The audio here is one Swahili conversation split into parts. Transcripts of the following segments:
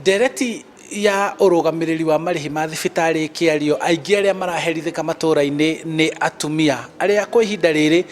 Ndereti ya urugamiriri wa marihi ma thibitari kiario aingi aria maraherithika matura-ini ni atumia aria kwa ihinda riri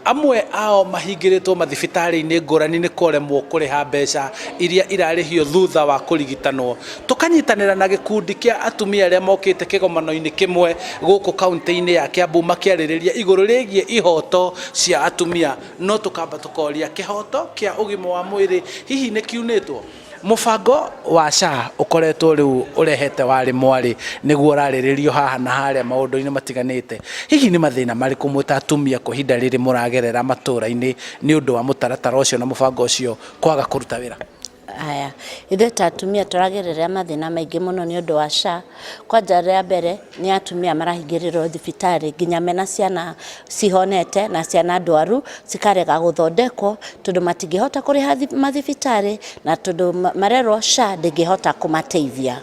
amwe ao mahingiritwo mathibitari-ini ngurani ni kuremwo kuriha mbeca iria irarihio thutha wa kurigitanwo. Tukanyitanira na gikundi kia atumia aria mokite kigomano-ini kimwe guku kaunti-ini ya Kiambu makiaririria iguru rigie ihoto cia atumia, no tukamba tukoria kihoto kia ugima wa mwiri hihi ni kiunitwo. Mubango wa SHA ukoretwo riu urehete wari mwari niguo rariririo haha na haria maundu-ini matiganite. Hihi ni mathina mariku mwita atumia kwa ihinda riri muragerera matura-ini ni undu wa mutaratara ucio na mubango ucio kwaga kuruta wira? Aya, ithe ta atumia turagerera mathina maingi muno ni undu wa SHA. Kwanja ria mbere ni atumia marahingirirwo thibitari nginya mena ciana cihonete na ciana ndwaru cikarega guthondekwo tondu matingihota kuriha mathibitari na tondu marerwo SHA ndingihota kumateithia.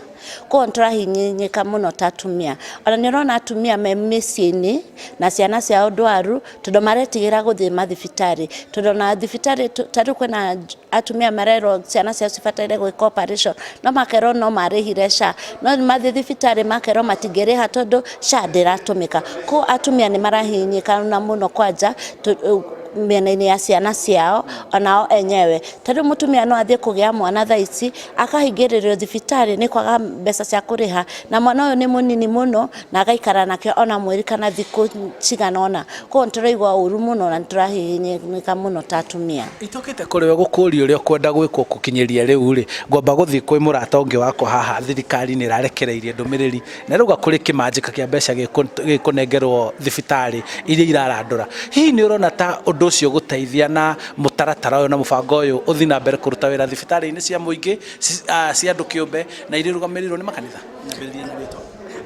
Kwa turahinyika muno ta atumia. Ona ni rona atumia me miciini na ciana ciao ndwaru tondu maretigira guthie mathibitari tondu na thibitari tari kwina atumia marerwo ciana ciao cibataire gwika operation no makerwo no marihire SHA no mathie thibitari makerwo matingiriha tondu SHA ndiratumika. Kwa atumia ni marahinyika na muno kwanja mena-ini ya ciana ciao onao enyewe. Tondu mutumia no athie kugia mwana thaici akahingiririo thibitari ni kwaga mbeca cia kuriha na mwana uyu ni munini muno na agaikara nakio ona mweri kana thiku cigana ona. Kwa turaigua uru muno na turahinyika muno ta atumia. Itokete kuriwe gukuria uria kwenda gwikwo gukinyiria riu ri ngomba guthii kwi murata ungi wakwa haha thirikari ni irarekereirie ndumiriri na ruga kuri kimanjika kia mbeca gikunengerwo thibitari iria irarandura. Hihi ni urona ta undu ucio guteithia na mutaratara uyu na mubango uyu uthi na mbere kuruta wira thibitari-ini cia muingi cia andu kiumbe na iria rugamirirwo ni makanitha?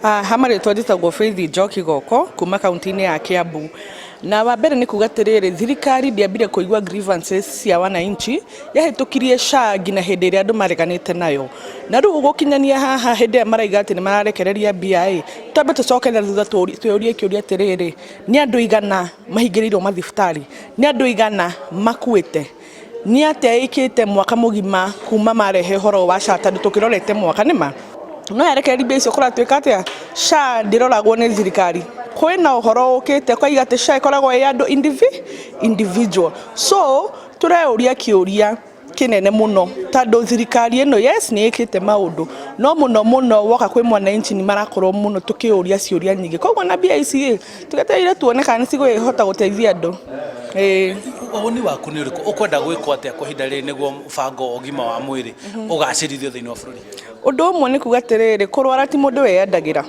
Hamaritwo njitagwo Faith Njoki Goko kuma kaunti-ini ya Kiambu. Na wa mbere ni kuga atiriri thirikari ndiambire kuigua grievances cia wananchi yahitukirie SHA ngina hindi iria andu mareganite nayo na riu gukinyania haha hindi ya maraiga ati ni mararekereria BI tambe tucokere thutha tuurie kiuria atiriri ni andu igana mahingirirwo mathibitari ni andu igana makuite ni ate ikite mwaka mugima kuma marehe horo wa SHA tandu tukirorete mwaka nima no yarekereria BI icio kuratuika atia SHA ndiroragwo ni thirikari kwina uhoro ukite kwa igate SHA ikoragwo ya andu individual. So tureuria kiuria kinene muno tondu thirikari ino yes ni ikite maundu no muno woka kwi mwananchi ni marakorwo muno tukiuria ciuria nyingi koguo na BIC tugeteire tuone kana cigwihota guteithia andu. Woni waku ni uriku ukwenda gwikwo atia kwa ihinda riri niguo mubango ugima wa mwiri ugacirithio thiini wa bururi? Undu umwe ni kuga atiriri kurwara ti mundu weyandagira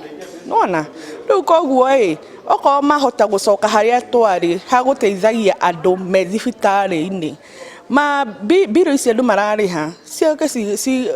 nona riu koguo oko mahota gucoka haria twari ha guteithagia andu me thibitari-ini ma biro ici andu marariha cioke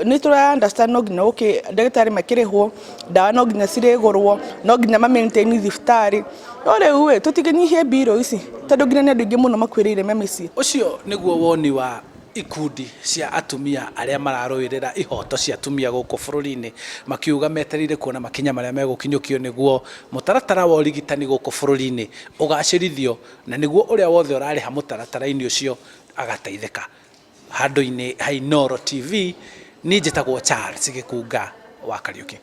ni tura understand no nginya uki ndagitari makirihwo ndawa no nginya cirigurwo no nginya ma maintain thibitari no riu tutikinyihie biro ici tondu nginya ni andu ingi muno makwirire me micii. Ucio niguo woni wa ikundi cia atumia aria mararũirĩra ihoto cia atumia guku bururi-ini makiuga metereire kuona makinya maria megukinyukio niguo mutaratara wa urigitani guku bururi-ini ugacirithio na niguo uria wothe urariha mutaratara-ini ucio agateithika. Handu-ini ha Inooro TV ni njitagwo Charles Gikunga wa Kariuki.